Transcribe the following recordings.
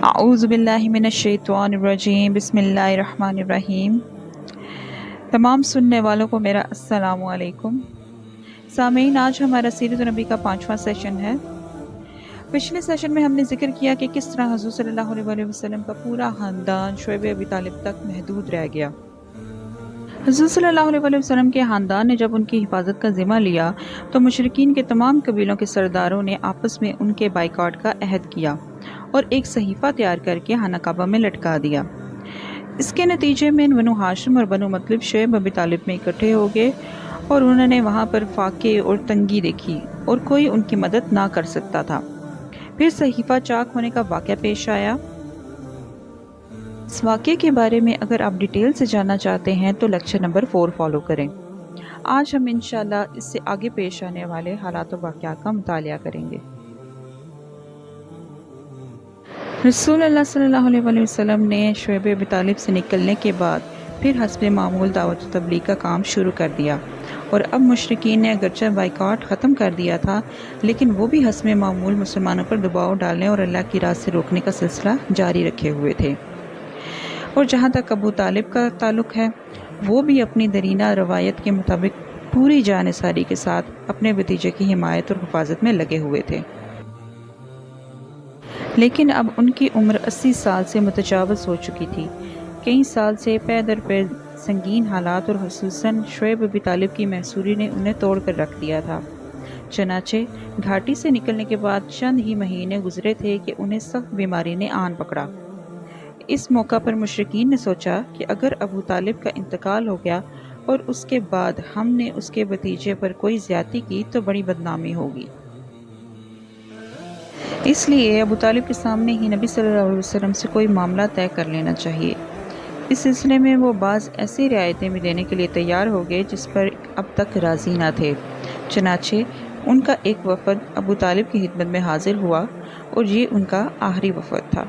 اعوذ باللہ من الشیطان الرجیم، بسم اللہ الرحمن الرحیم۔ تمام سننے والوں کو میرا السلام علیکم۔ سامعین، آج ہمارا سیرت النبی کا 5واں سیشن ہے۔ پچھلے سیشن میں ہم نے ذکر کیا کہ کس طرح حضور صلی اللہ علیہ وسلم کا پورا خاندان شعیب ابی طالب تک محدود رہ گیا۔ حضور صلی اللہ علیہ وسلم کے خاندان نے جب ان کی حفاظت کا ذمہ لیا تو مشرکین کے تمام قبیلوں کے سرداروں نے آپس میں ان کے بائیکاٹ کا عہد کیا اور ایک صحیفہ تیار کر کے خانہ کعبہ میں لٹکا دیا۔ اس کے نتیجے میں بنو ہاشم اور بنو مطلب شعیب ابی طالب میں اکٹھے ہو گئے اور انہوں نے وہاں پر فاقے اور تنگی دیکھی اور کوئی ان کی مدد نہ کر سکتا تھا۔ پھر صحیفہ چاک ہونے کا واقعہ پیش آیا۔ اس واقعے کے بارے میں اگر آپ ڈیٹیل سے جاننا چاہتے ہیں تو لیکچر نمبر 4 فالو کریں۔ آج ہم انشاءاللہ اس سے آگے پیش آنے والے حالات و واقعات کا مطالعہ کریں گے۔ رسول اللہ صلی اللہ علیہ وسلم نے شعیب ابی طالب سے نکلنے کے بعد پھر حسب معمول دعوت و تبلیغ کا کام شروع کر دیا، اور اب مشرکین نے اگرچہ بائیکاٹ ختم کر دیا تھا لیکن وہ بھی حسب معمول مسلمانوں پر دباؤ ڈالنے اور اللہ کی راہ سے روکنے کا سلسلہ جاری رکھے ہوئے تھے۔ اور جہاں تک ابو طالب کا تعلق ہے، وہ بھی اپنی درینہ روایت کے مطابق پوری جانثاری کے ساتھ اپنے بھتیجے کی حمایت اور حفاظت میں لگے ہوئے تھے۔ لیکن اب ان کی عمر 80 سال سے متجاوز ہو چکی تھی۔ کئی سال سے پے در پے سنگین حالات اور خصوصاً شعیب ابی طالب کی محصوری نے انہیں توڑ کر رکھ دیا تھا۔ چنانچہ گھاٹی سے نکلنے کے بعد چند ہی مہینے گزرے تھے کہ انہیں سخت بیماری نے آن پکڑا۔ اس موقع پر مشرکین نے سوچا کہ اگر ابو طالب کا انتقال ہو گیا اور اس کے بعد ہم نے اس کے بھتیجے پر کوئی زیادتی کی تو بڑی بدنامی ہوگی۔ اس لیے ابو طالب کے سامنے ہی نبی صلی اللہ علیہ وسلم سے کوئی معاملہ طے کر لینا چاہیے۔ اس سلسلے میں وہ بعض ایسی رعایتیں بھی دینے کے لیے تیار ہو گئے جس پر اب تک راضی نہ تھے۔ چنانچہ ان کا ایک وفد ابو طالب کی خدمت میں حاضر ہوا اور یہ ان کا آخری وفد تھا۔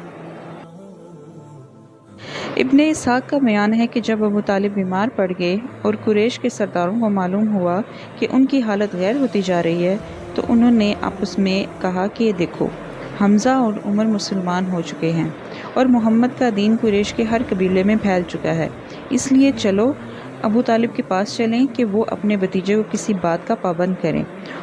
ابن اسحاق کا بیان ہے کہ جب ابو طالب بیمار پڑ گئے اور قریش کے سرداروں کو معلوم ہوا کہ ان کی حالت غیر ہوتی جا رہی ہے تو انہوں نے آپس میں کہا کہ دیکھو، حمزہ اور عمر مسلمان ہو چکے ہیں اور محمد کا دین قریش کے ہر قبیلے میں پھیل چکا ہے، اس لیے چلو ابو طالب کے پاس چلیں کہ وہ اپنے بھتیجے کو کسی بات کا پابند کریں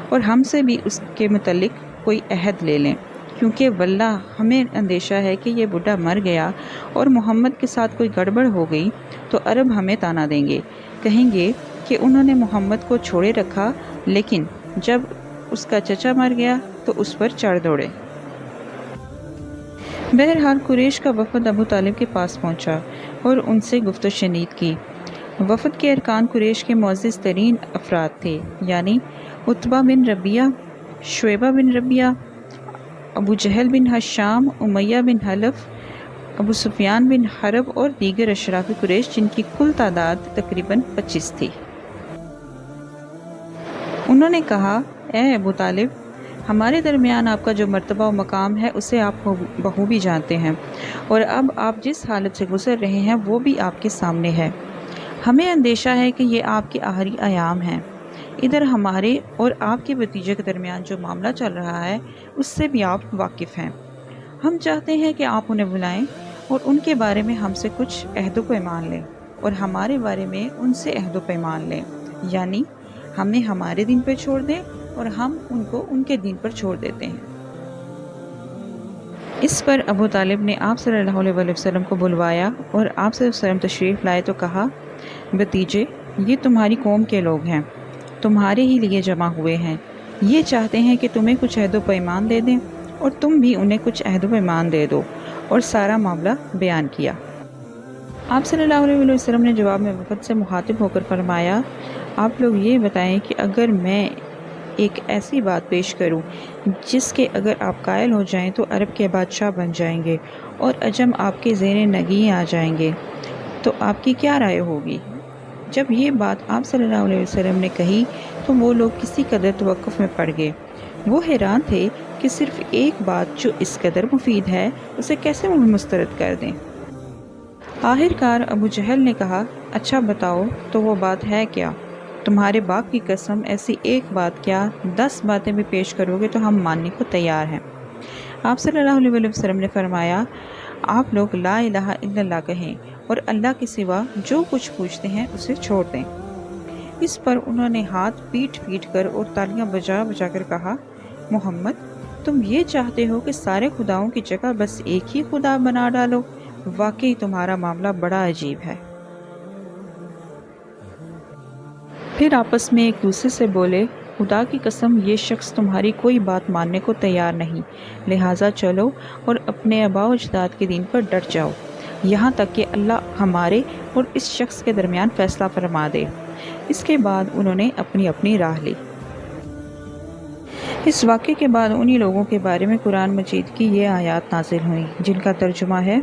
اور ہم سے بھی اس کے متعلق کوئی عہد لے لیں، کیونکہ واللہ ہمیں اندیشہ ہے کہ یہ بڈھا مر گیا اور محمد کے ساتھ کوئی گڑبڑ ہو گئی تو عرب ہمیں طعنہ دیں گے، کہیں گے کہ انہوں نے محمد کو چھوڑے رکھا لیکن جب اس کا چچا مر گیا تو اس پر چڑھ دوڑے۔ بہرحال قریش کا وفد ابو طالب کے پاس پہنچا اور ان سے گفت و شنید کی۔ وفد کے ارکان قریش کے معزز ترین افراد تھے، یعنی عتبہ بن ربیعہ، شعیبہ بن ربیعہ، ابو جہل بن ہشام، امیہ بن حلف، ابو سفیان بن حرب اور دیگر اشراف قریش، جن کی کل تعداد تقریباً 25 تھی۔ انہوں نے کہا، اے ابو طالب، ہمارے درمیان آپ کا جو مرتبہ و مقام ہے اسے آپ بخوبی جانتے ہیں، اور اب آپ جس حالت سے گزر رہے ہیں وہ بھی آپ کے سامنے ہے۔ ہمیں اندیشہ ہے کہ یہ آپ کے آخری ایام ہیں۔ ادھر ہمارے اور آپ کے بھتیجے کے درمیان جو معاملہ چل رہا ہے اس سے بھی آپ واقف ہیں۔ ہم چاہتے ہیں کہ آپ انہیں بلائیں اور ان کے بارے میں ہم سے کچھ عہد و پیمان لیں اور ہمارے بارے میں ان سے عہد و پیمان لیں، یعنی ہمیں ہمارے دین پر چھوڑ دیں اور ہم ان کو ان کے دین پر چھوڑ دیتے ہیں۔ اس پر ابو طالب نے آپ صلی اللہ علیہ وسلم کو بلوایا اور آپ صلی اللہ علیہ وسلم تشریف لائے تو کہا، بھتیجے، یہ تمہاری قوم کے لوگ ہیں، تمہارے ہی لیے جمع ہوئے ہیں، یہ چاہتے ہیں کہ تمہیں کچھ عہد و پیمان دے دیں اور تم بھی انہیں کچھ عہد و پیمان دے دو، اور سارا معاملہ بیان کیا۔ آپ صلی اللہ علیہ وسلم نے جواب میں وفد سے مخاطب ہو کر فرمایا، آپ لوگ یہ بتائیں کہ اگر میں ایک ایسی بات پیش کروں جس کے اگر آپ قائل ہو جائیں تو عرب کے بادشاہ بن جائیں گے اور عجم آپ کے زیر نگین آ جائیں گے، تو آپ کی کیا رائے ہوگی؟ جب یہ بات آپ صلی اللہ علیہ وسلم نے کہی تو وہ لوگ کسی قدر توقف میں پڑ گئے۔ وہ حیران تھے کہ صرف ایک بات جو اس قدر مفید ہے اسے کیسے مسترد کر دیں۔ آخر کار ابو جہل نے کہا، اچھا بتاؤ تو وہ بات ہے کیا؟ تمہارے باپ کی قسم ایسی ایک بات کیا 10 باتیں بھی پیش کرو گے تو ہم ماننے کو تیار ہیں۔ آپ صلی اللہ علیہ وسلم نے فرمایا، آپ لوگ لا الہ الا اللہ کہیں اور اللہ کے سوا جو کچھ پوچھتے ہیں اسے چھوڑ دیں۔ اس پر انہوں نے ہاتھ پیٹ پیٹ کر اور تالیاں بجا بجا کر کہا، محمد تم یہ چاہتے ہو کہ سارے خداؤں کی جگہ بس ایک ہی خدا بنا ڈالو؟ واقعی تمہارا معاملہ بڑا عجیب ہے۔ پھر آپس میں ایک دوسرے سے بولے، خدا کی قسم یہ شخص تمہاری کوئی بات ماننے کو تیار نہیں، لہٰذا چلو اور اپنے آباء و اجداد کے دین پر ڈٹ جاؤ، یہاں تک کہ اللہ ہمارے اور اس شخص کے درمیان فیصلہ فرما دے۔ اس کے بعد انہوں نے اپنی اپنی راہ لی۔ اس واقعے کے بعد انہی لوگوں کے بارے میں قرآن مجید کی یہ آیات نازل ہوئیں، جن کا ترجمہ ہے،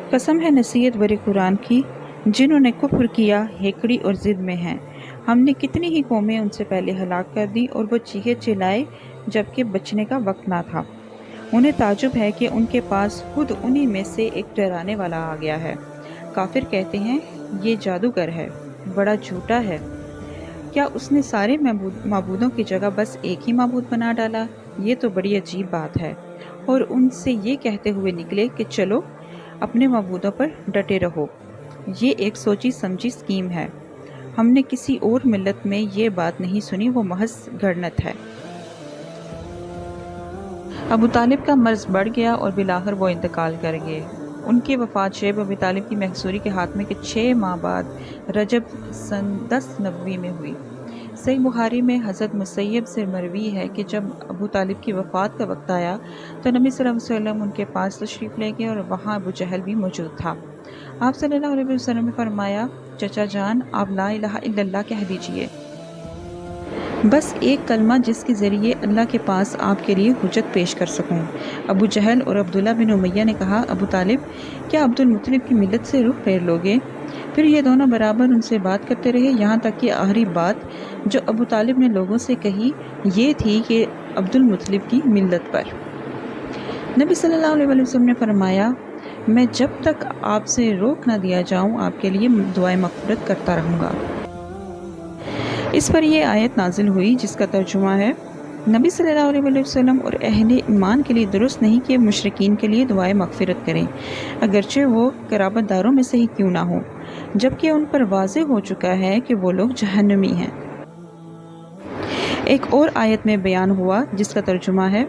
قسم ہے نصیحت برے قرآن کی جنہوں نے کفر کیا، ہیکڑی اور ضد میں ہیں۔ ہم نے کتنی ہی قومیں ان سے پہلے ہلاک کر دی اور وہ چیخے چلائے جبکہ بچنے کا وقت نہ تھا۔ انہیں تعجب ہے کہ ان کے پاس خود انہی میں سے ایک ڈرانے والا آ گیا ہے۔ کافر کہتے ہیں یہ جادوگر ہے، بڑا جھوٹا ہے، کیا اس نے سارے معبودوں کی جگہ بس ایک ہی معبود بنا ڈالا؟ یہ تو بڑی عجیب بات ہے۔ اور ان سے یہ کہتے ہوئے نکلے کہ چلو اپنے معبودوں پر ڈٹے رہو، یہ ایک سوچی سمجھی اسکیم ہے، ہم نے کسی اور ملت میں یہ بات نہیں سنی، وہ محض گھڑنت ہے۔ ابو طالب کا مرض بڑھ گیا اور بالآخر وہ انتقال کر گئے۔ ان کی وفات شیب ابی طالب کی محصوری کے ہاتھ میں کے 6 ماہ بعد رجب سن 10 نبوی میں ہوئی۔ صحیح بخاری میں حضرت مسیب سے مروی ہے کہ جب ابو طالب کی وفات کا وقت آیا تو نبی صلی اللہ علیہ وسلم ان کے پاس تشریف لے گئے اور وہاں ابو جہل بھی موجود تھا۔ آپ صلی اللہ علیہ وسلم نے فرمایا، چچا جان آپ لا الہ الا اللہ کہہ دیجئے، بس ایک کلمہ جس کے ذریعے اللہ کے پاس آپ کے لیے حجت پیش کر سکوں۔ ابو جہل اور عبداللہ بن امیہ نے کہا، ابو طالب کیا عبد المطلب کی ملت سے رخ پھیر لوگے؟ پھر یہ دونوں برابر ان سے بات کرتے رہے، یہاں تک کہ آخری بات جو ابو طالب نے لوگوں سے کہی یہ تھی کہ عبد المطلب کی ملت پر۔ نبی صلی اللہ علیہ وسلم نے فرمایا، میں جب تک آپ سے روک نہ دیا جاؤں آپ کے لیے دعائے مغفرت کرتا رہوں گا۔ اس پر یہ آیت نازل ہوئی جس کا ترجمہ ہے، نبی صلی اللہ علیہ وسلم اور اہل ایمان کے لیے درست نہیں کہ مشرکین کے لیے دعائے مغفرت کریں، اگرچہ وہ قرابت داروں میں سے ہی کیوں نہ ہوں، جبکہ ان پر واضح ہو چکا ہے کہ وہ لوگ جہنمی ہیں۔ ایک اور آیت میں بیان ہوا جس کا ترجمہ ہے،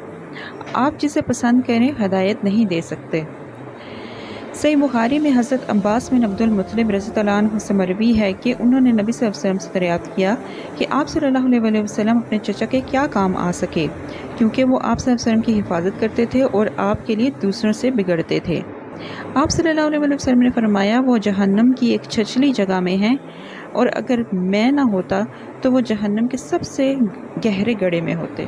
آپ جسے پسند کریں ہدایت نہیں دے سکتے۔ صحیح بخاری میں حضرت عباس بن عبد المطلب رضی اللہ عنہ سے مروی ہے کہ انہوں نے نبی صلی اللہ علیہ وسلم سے دریافت کیا کہ آپ صلی اللہ علیہ وسلم اپنے چچا کے کیا کام آ سکے، کیونکہ وہ آپ صلی اللہ علیہ وسلم کی حفاظت کرتے تھے اور آپ کے لیے دوسروں سے بگڑتے تھے۔ آپ صلی اللہ علیہ وسلم نے فرمایا، وہ جہنم کی ایک چھچلی جگہ میں ہیں اور اگر میں نہ ہوتا تو وہ جہنم کے سب سے گہرے گڑھے میں ہوتے۔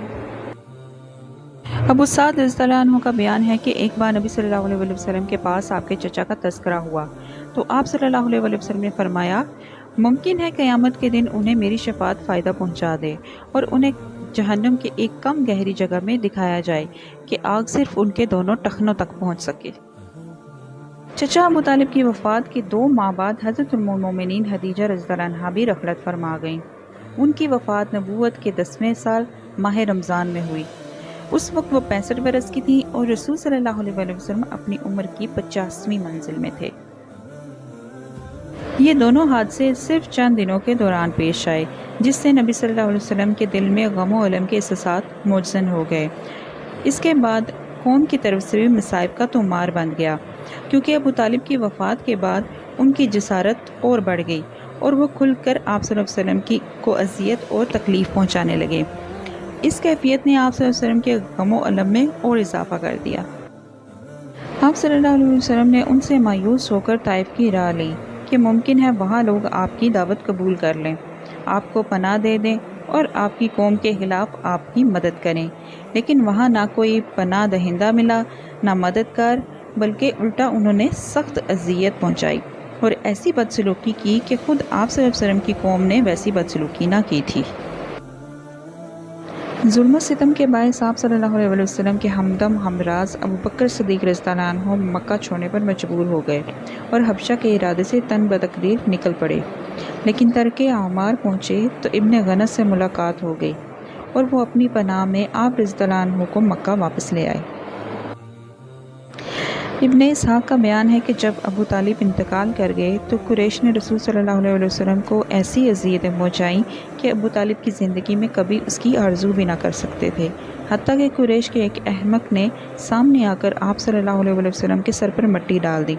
ابو سعد رضی اللہ عنہ کا بیان ہے کہ ایک بار نبی صلی اللہ علیہ وسلم کے پاس آپ کے چچا کا تذکرہ ہوا تو آپ صلی اللہ علیہ وسلم نے فرمایا، ممکن ہے قیامت کے دن انہیں میری شفاعت فائدہ پہنچا دے اور انہیں جہنم کے ایک کم گہری جگہ میں دکھایا جائے کہ آگ صرف ان کے دونوں ٹخنوں تک پہنچ سکے۔ چچا ابو طالب کی وفات کے 2 ماہ بعد حضرت ام المومنین خدیجہ رضی اللہ عنہا بھی رحلت فرما گئیں۔ ان کی وفات نبوت کے 10ویں سال ماہ رمضان میں ہوئی۔ اس وقت وہ 65 برس کی تھی اور رسول صلی اللہ علیہ وسلم اپنی عمر کی 50ویں منزل میں تھے۔ یہ دونوں حادثے صرف چند دنوں کے دوران پیش آئے جس سے نبی صلی اللہ علیہ وسلم کے دل میں غم و الم کے احساسات موجزن ہو گئے۔ اس کے بعد قوم کی طرف سے بھی مصائب کا تومار بن گیا، کیونکہ ابو طالب کی وفات کے بعد ان کی جسارت اور بڑھ گئی اور وہ کھل کر آپ صلی اللہ علیہ وسلم کو اذیت اور تکلیف پہنچانے لگے۔ اس کیفیت نے آپ صلی اللہ علیہ وسلم کے غم و الم میں اور اضافہ کر دیا۔ آپ صلی اللہ علیہ وسلم نے ان سے مایوس ہو کر طائف کی راہ لی کہ ممکن ہے وہاں لوگ آپ کی دعوت قبول کر لیں، آپ کو پناہ دے دیں اور آپ کی قوم کے خلاف آپ کی مدد کریں، لیکن وہاں نہ کوئی پناہ دہندہ ملا نہ مددگار، بلکہ الٹا انہوں نے سخت اذیت پہنچائی اور ایسی بدسلوکی کی کہ خود آپ صلی اللہ علیہ وسلم کی قوم نے ویسی بدسلوکی نہ کی تھی۔ ظلم و ستم کے باعث آپ صلی اللہ علیہ وسلم کے ہمدم ہمراز ابو بکر صدیق رضی اللہ عنہ مکہ چھوڑنے پر مجبور ہو گئے اور حبشہ کے ارادے سے تن بتقدیر نکل پڑے۔ لیکن ترک اعمار پہنچے تو ابن غنس سے ملاقات ہو گئی اور وہ اپنی پناہ میں آپ رضی اللہ عنہ کو مکہ واپس لے آئے۔ ابن اسحاق کا بیان ہے کہ جب ابو طالب انتقال کر گئے تو قریش نے رسول صلی اللہ علیہ وسلم کو ایسی اذیتیں پہنچائیں کہ ابو طالب کی زندگی میں کبھی اس کی آرزو بھی نہ کر سکتے تھے، حتیٰ کہ قریش کے ایک احمق نے سامنے آ کر آپ صلی اللہ علیہ وسلم کے سر پر مٹی ڈال دی۔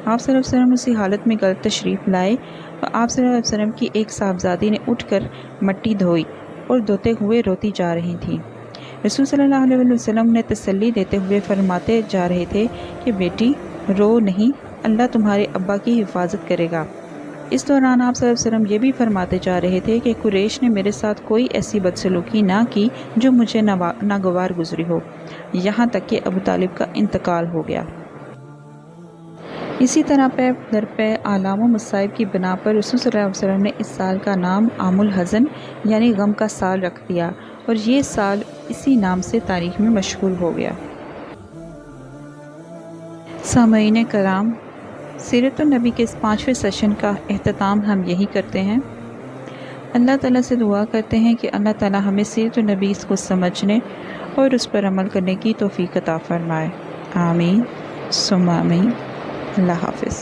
آپ صلی اللہ علیہ وسلم اسی حالت میں گھر تشریف لائے اور آپ صلی اللہ علیہ وسلم کی ایک صاحبزادی نے اٹھ کر مٹی دھوئی اور دھوتے ہوئے روتی جا رہی تھیں۔ رسول صلی اللہ علیہ وسلم نے تسلی دیتے ہوئے فرماتے جا رہے تھے کہ بیٹی رو نہیں، اللہ تمہارے ابا کی حفاظت کرے گا۔ اس دوران آپ صلی اللہ علیہ وسلم یہ بھی فرماتے جا رہے تھے کہ قریش نے میرے ساتھ کوئی ایسی بدسلوکی نہ کی جو مجھے ناگوار گزری ہو، یہاں تک کہ ابو طالب کا انتقال ہو گیا۔ اسی طرح پے در پے آلام و مصائب کی بنا پر رسول صلی اللہ علیہ وسلم نے اس سال کا نام عام الحزن یعنی غم کا سال رکھ دیا اور یہ سال اسی نام سے تاریخ میں مشہور ہو گیا۔ سامعین کرام، سیرت النبی کے اس 5ویں سیشن کا اختتام ہم یہی کرتے ہیں۔ اللہ تعالیٰ سے دعا کرتے ہیں کہ اللہ تعالیٰ ہمیں سیرت النبی کو سمجھنے اور اس پر عمل کرنے کی توفیق عطا فرمائے۔ آمین ثم آمین۔ اللہ حافظ۔